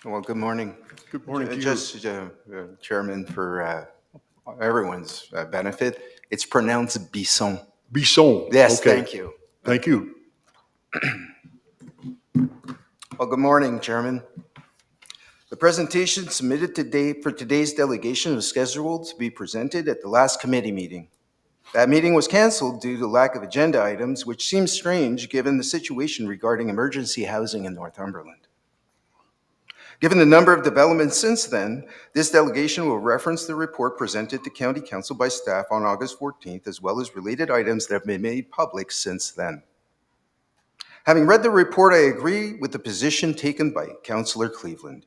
Well, good morning. Good morning to you. Just, Chairman, for everyone's benefit, it's pronounced Bisson. Bisson. Yes, Okay. thank you. Thank you. Well, good morning, Chairman. The presentation submitted today for today's delegation was scheduled to be presented at the last committee meeting. That meeting was canceled due to lack of agenda items, which seems strange given the situation regarding emergency housing in Northumberland. Given the number of developments since then, this delegation will reference the report presented to County Council by staff on August 14th, as well as related items that have been made public since then. Having read the report, I agree with the position taken by Councillor Cleveland.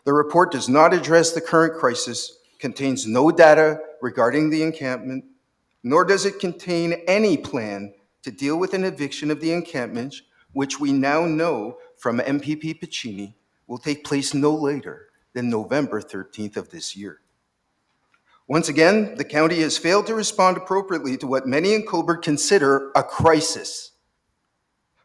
The report does not address the current crisis, contains no data regarding the encampment, nor does it contain any plan to deal with an eviction of the encampment, which we now know from MPP Piccini will take place no later than November 13th of this year. Once again, the county has failed to respond appropriately to what many in Cobourg consider a crisis.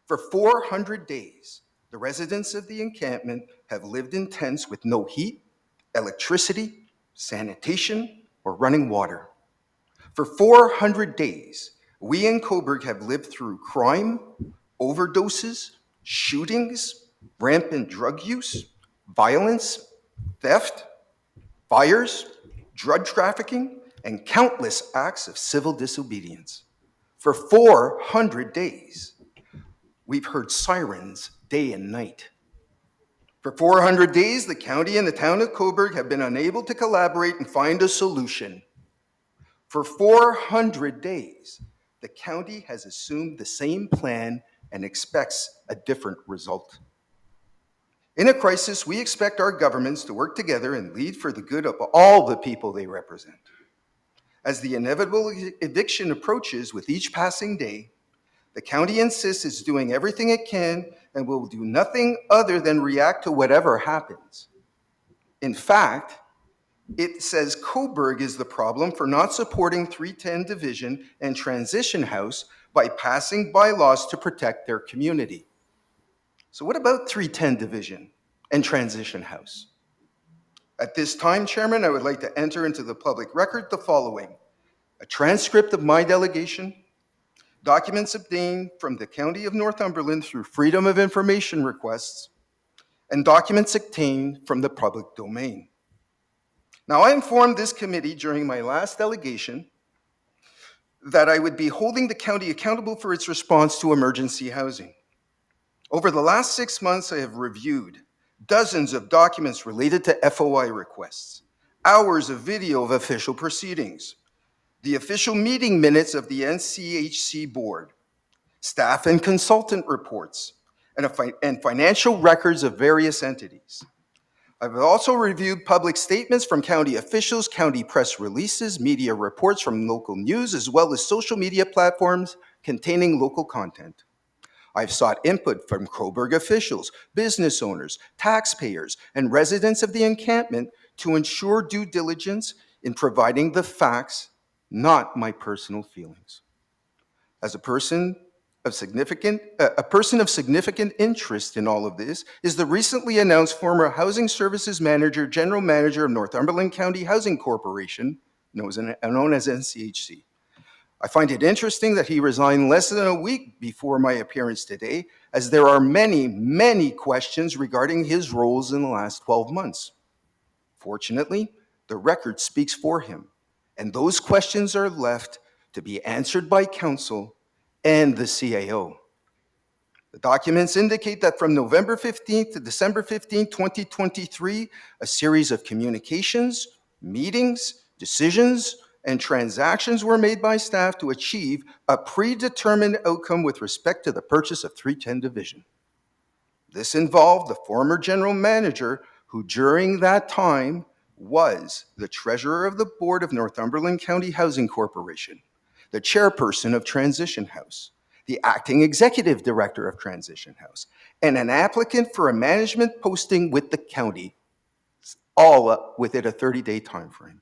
For 400 days, the residents of the encampment have lived in tents with no heat, electricity, sanitation, or running water. For 400 days, we in Cobourg have lived through crime, overdoses, shootings, rampant drug use, violence, theft, fires, drug trafficking, and countless acts of civil disobedience. For 400 days, we've heard sirens day and night. For 400 days, the county and the town of Cobourg have been unable to collaborate and find a solution. For 400 days, the county has assumed the same plan and expects a different result. In a crisis, we expect our governments to work together and lead for the good of all the people they represent. As the inevitable eviction approaches with each passing day, the county insists it's doing everything it can and will do nothing other than react to whatever happens. In fact, it says Cobourg is the problem for not supporting 310 Division and Transition House by passing bylaws to protect their community. So what about 310 Division and Transition House? At this time, Chairman, I would like to enter into the public record the following: a transcript of my delegation, documents obtained from the County of Northumberland through Freedom of Information requests, and documents obtained from the public domain. Now, I informed this committee during my last delegation that I would be holding the county accountable for its response to emergency housing. Over the last 6 months, I have reviewed dozens of documents related to FOI requests, hours of video of official proceedings, the official meeting minutes of the NCHC board, staff and consultant reports, and financial records of various entities. I've also reviewed public statements from county officials, county press releases, media reports from local news, as well as social media platforms containing local content. I've sought input from Cobourg officials, business owners, taxpayers, and residents of the encampment to ensure due diligence in providing the facts, not my personal feelings. As a person of significant interest in all of this is the recently announced former Housing Services Manager, General Manager of Northumberland County Housing Corporation, known as NCHC. I find it interesting that he resigned less than a week before my appearance today, as there are many, many questions regarding his roles in the last 12 months. Fortunately, the record speaks for him, and those questions are left to be answered by council and the CAO. The documents indicate that from November 15th to December 15th, 2023, a series of communications, meetings, decisions, and transactions were made by staff to achieve a predetermined outcome with respect to the purchase of 310 Division. This involved the former general manager, who during that time was the treasurer of the board of Northumberland County Housing Corporation, the chairperson of Transition House, the acting executive director of Transition House, and an applicant for a management posting with the county, all within a 30-day time frame.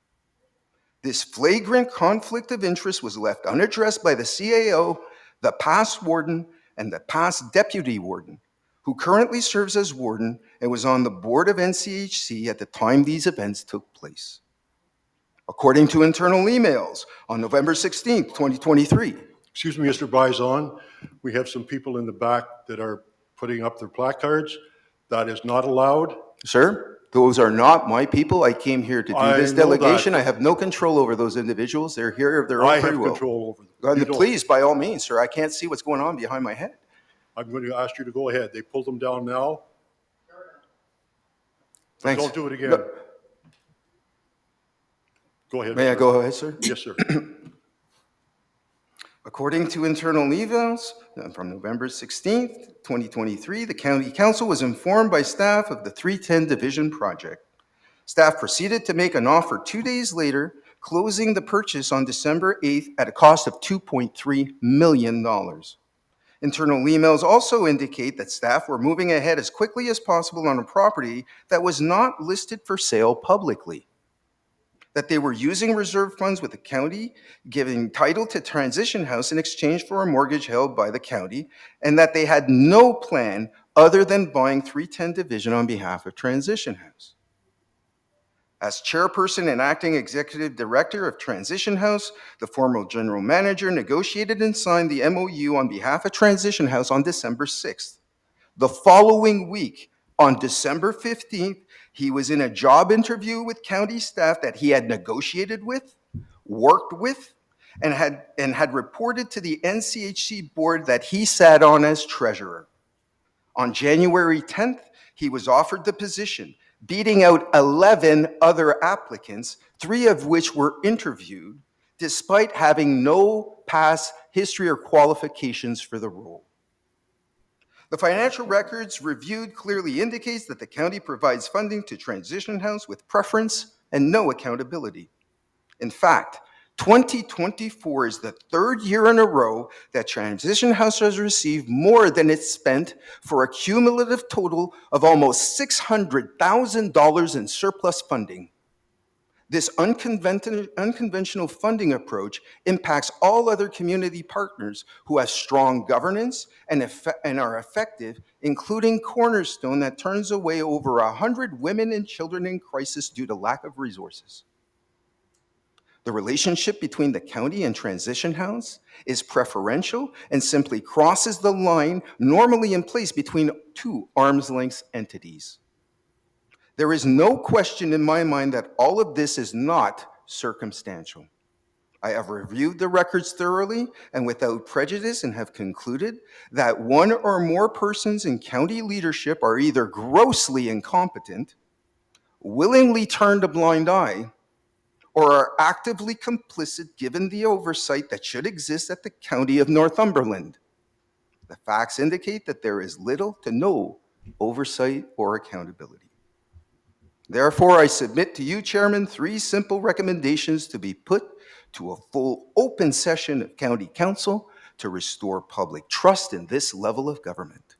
This flagrant conflict of interest was left unaddressed by the CAO, the past warden, and the past deputy warden, who currently serves as warden and was on the board of NCHC at the time these events took place. According to internal emails on November 16th, 2023. Excuse me, Mr. Bisson, we have some people in the back that are putting up their placards. That is not allowed. Sir, those are not my people. I came here to do I this know delegation. that. I have no control over those individuals. They're here of their own I free have will. control over them. You don't. Please, by all means, sir. I can't see what's going on behind my head. I'm going to ask you to go ahead. They pulled them down now. Thanks. Don't do it again. No. Go ahead. May I sir. go ahead, sir? Yes, sir. According to internal emails from November 16th, 2023, the County Council was informed by staff of the 310 Division project. Staff proceeded to make an offer 2 days later, closing the purchase on December 8th at a cost of $2.3 million. Internal emails also indicate that staff were moving ahead as quickly as possible on a property that was not listed for sale publicly, that they were using reserve funds with the county, giving title to Transition House in exchange for a mortgage held by the county, and that they had no plan other than buying 310 Division on behalf of Transition House. As chairperson and acting executive director of Transition House, the former general manager negotiated and signed the MOU on behalf of Transition House on December 6th. The following week, on December 15th, he was in a job interview with county staff that he had negotiated with, worked with, and had reported to the NCHC board that he sat on as treasurer. On January 10th, he was offered the position, beating out 11 other applicants, 3 of which were interviewed, despite having no past history or qualifications for the role. The financial records reviewed clearly indicates that the county provides funding to Transition House with preference and no accountability. In fact, 2024 is the 3rd year in a row that Transition House has received more than it spent, for a cumulative total of almost $600,000 in surplus funding. This unconventional funding approach impacts all other community partners who have strong governance and are effective, including Cornerstone, that turns away over 100 women and children in crisis due to lack of resources. The relationship between the county and Transition House is preferential and simply crosses the line normally in place between 2 arm's-length entities. There is no question in my mind that all of this is not circumstantial. I have reviewed the records thoroughly and without prejudice and have concluded that 1 or more persons in county leadership are either grossly incompetent, willingly turned a blind eye, or are actively complicit given the oversight that should exist at the County of Northumberland. The facts indicate that there is little to no oversight or accountability. Therefore, I submit to you, Chairman, 3 simple recommendations to be put to a full open session of County Council to restore public trust in this level of government.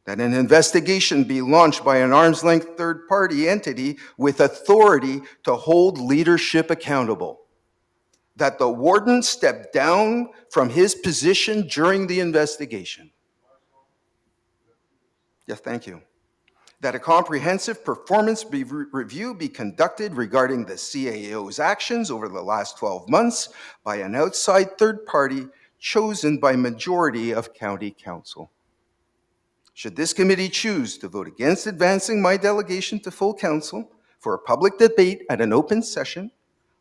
That an investigation be launched by an arm's-length third-party entity with authority to hold leadership accountable. That the warden step down from his position during the investigation. Yes, thank you. That a comprehensive performance review be conducted regarding the CAO's actions over the last 12 months by an outside third party chosen by majority of County Council. Should this committee choose to vote against advancing my delegation to full council for a public debate at an open session,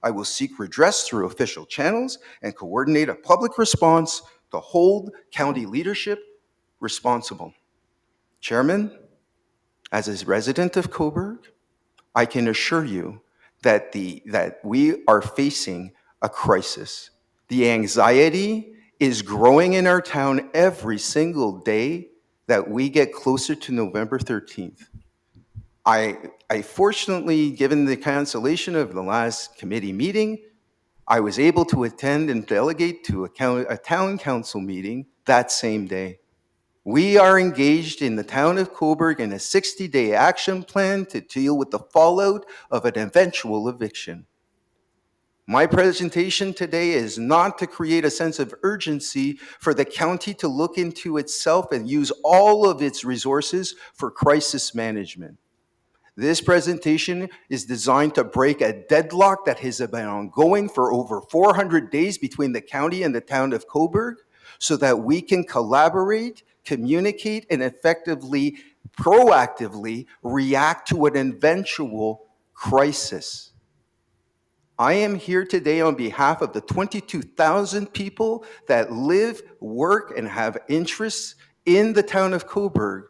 I will seek redress through official channels and coordinate a public response to hold county leadership responsible. Chairman, as a resident of Cobourg, I can assure you that we are facing a crisis. The anxiety is growing in our town every single day that we get closer to November 13th. I fortunately, given the cancellation of the last committee meeting, I was able to attend and delegate to a town council meeting that same day. We are engaged in the town of Cobourg in a 60-day action plan to deal with the fallout of an eventual eviction. My presentation today is not to create a sense of urgency for the county to look into itself and use all of its resources for crisis management. This presentation is designed to break a deadlock that has been ongoing for over 400 days between the county and the town of Cobourg so that we can collaborate, communicate, and effectively, proactively react to an eventual crisis. I am here today on behalf of the 22,000 people that live, work, and have interests in the town of Cobourg,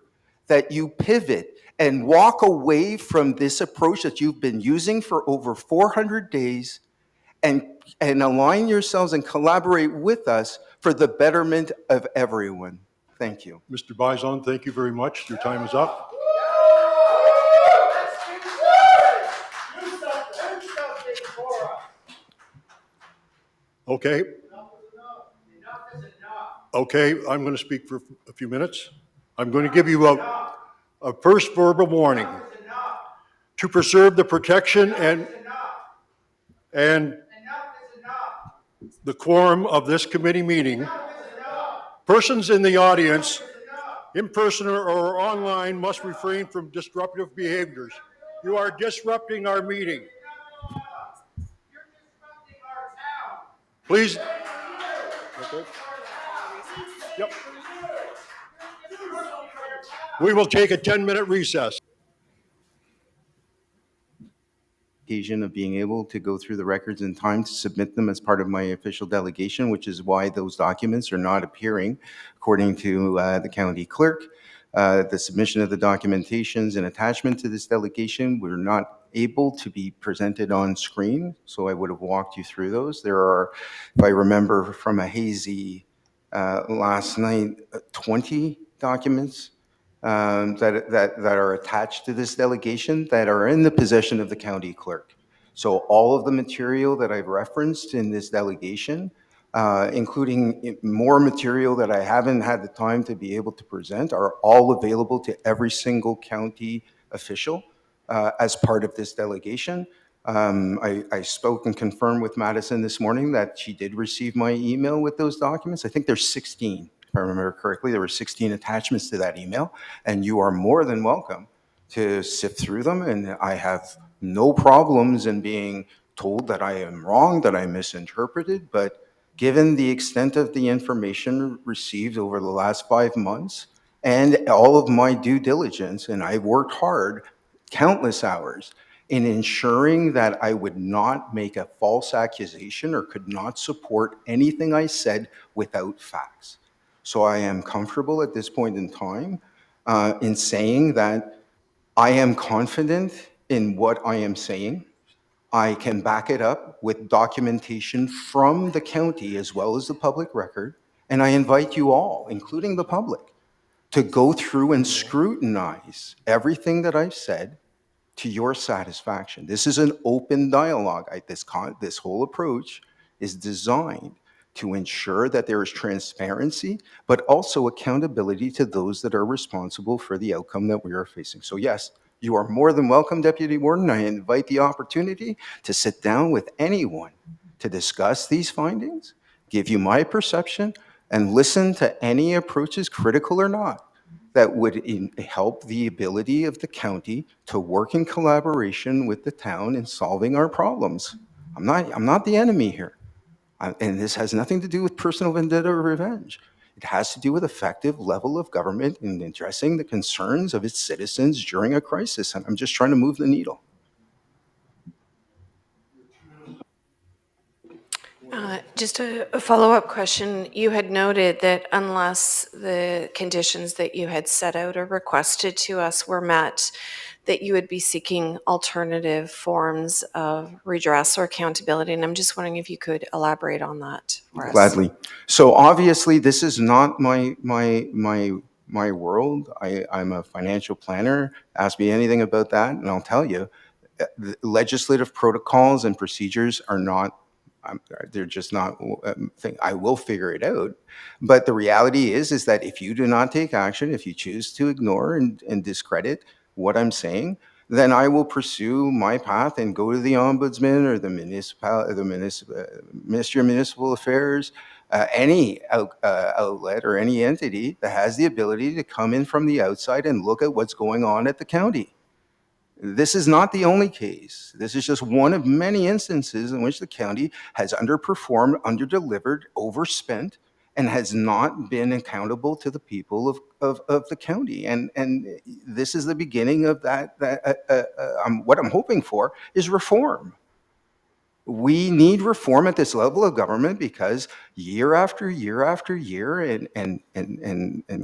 that you pivot and walk away from this approach that you've been using for over 400 days and align yourselves and collaborate with us for the betterment of everyone. Thank you. Mr. Bisson, thank you very much. Your time is up. Okay. Okay, I'm going to speak for a few minutes. I'm going to give you a first verbal warning. To preserve the protection and the quorum of this committee meeting, persons in the audience, in person or online, must refrain from disruptive behaviors. You are disrupting our meeting. Please. Okay. Yep. We will take a 10-minute recess. Occasion of being able to go through the records in time to submit them as part of my official delegation, which is why those documents are not appearing according to the county clerk. The submission of the documentations and attachment to this delegation were not able to be presented on screen, so I would have walked you through those. There are, if I remember from a hazy last night, 20 documents that are attached to this delegation that are in the possession of the county clerk. So all of the material that I've referenced in this delegation, including more material that I haven't had the time to be able to present, are all available to every single county official as part of this delegation. I spoke and confirmed with Madison this morning that she did receive my email with those documents. I think there's 16. If I remember correctly, there were 16 attachments to that email, and you are more than welcome to sift through them. And I have no problems in being told that I am wrong, that I misinterpreted, but given the extent of the information received over the last 5 months and all of my due diligence, and I've worked hard, countless hours, in ensuring that I would not make a false accusation or could not support anything I said without facts. So I am comfortable at this point in time in saying that I am confident in what I am saying. I can back it up with documentation from the county as well as the public record. And I invite you all, including the public, to go through and scrutinize everything that I've said to your satisfaction. This is an open dialogue. This whole approach is designed to ensure that there is transparency, but also accountability to those that are responsible for the outcome that we are facing. So yes, you are more than welcome, Deputy Warden. I invite the opportunity to sit down with anyone to discuss these findings, give you my perception, and listen to any approaches, critical or not, that would help the ability of the county to work in collaboration with the town in solving our problems. I'm not the enemy here. And this has nothing to do with personal vendetta or revenge. It has to do with effective level of government in addressing the concerns of its citizens during a crisis. And I'm just trying to move the needle. Just a follow-up question. You had noted that unless the conditions that you had set out or requested to us were met, that you would be seeking alternative forms of redress or accountability. And I'm just wondering if you could elaborate on that for us. Gladly. So obviously, this is not my world. I'm a financial planner. Ask me anything about that, and I'll tell you, the legislative protocols and procedures are not. They're just not thing. I will figure it out. But the reality is that if you do not take action, if you choose to ignore and discredit what I'm saying, then I will pursue my path and go to the ombudsman or the Ministry of Municipal Affairs, any outlet or any entity that has the ability to come in from the outside and look at what's going on at the county. This is not the only case. This is just one of many instances in which the county has underperformed, underdelivered, overspent, and has not been accountable to the people of the county. And this is the beginning of what I'm hoping for is reform. We need reform at this level of government because year after year after year, and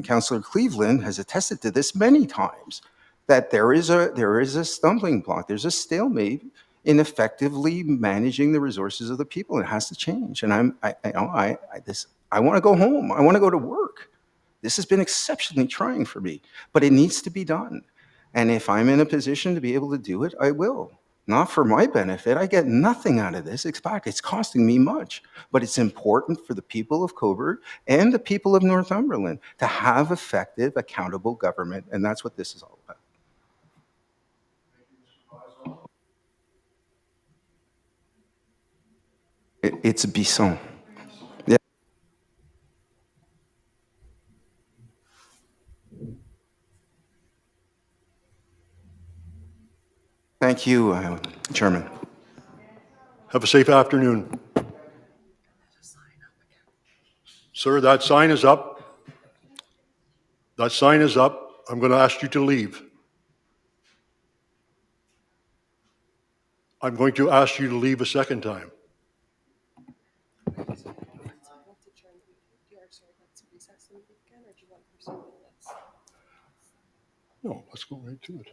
Councillor Cleveland has attested to this many times, that there is a stumbling block, there's a stalemate in effectively managing the resources of the people. It has to change. And I want to go home. I want to go to work. This has been exceptionally trying for me, but it needs to be done. And if I'm in a position to be able to do it, I will. Not for my benefit. I get nothing out of this. In fact, it's costing me much. But it's important for the people of Cobourg and the people of Northumberland to have effective, accountable government. And that's what this is all about. It's Bisson. Yeah. Thank you, Chairman. Have a safe afternoon. Sir, that sign is up. That sign is up. I'm going to ask you to leave. I'm going to ask you to leave a second time. No, let's go right to it.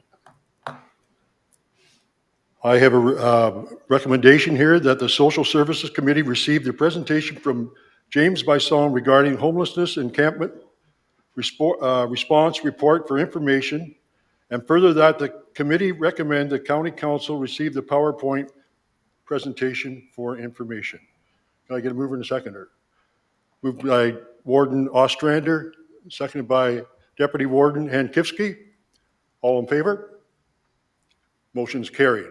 I have a recommendation here that the Social Services Committee receive the presentation from James Bisson regarding homelessness encampment response report for information, and further that the committee recommend the County Council receive the PowerPoint presentation for information. Can I get a mover and a seconder? Moved by Warden Ostrander, seconded by Deputy Warden Hankivsky. All in favor? Motion's carried.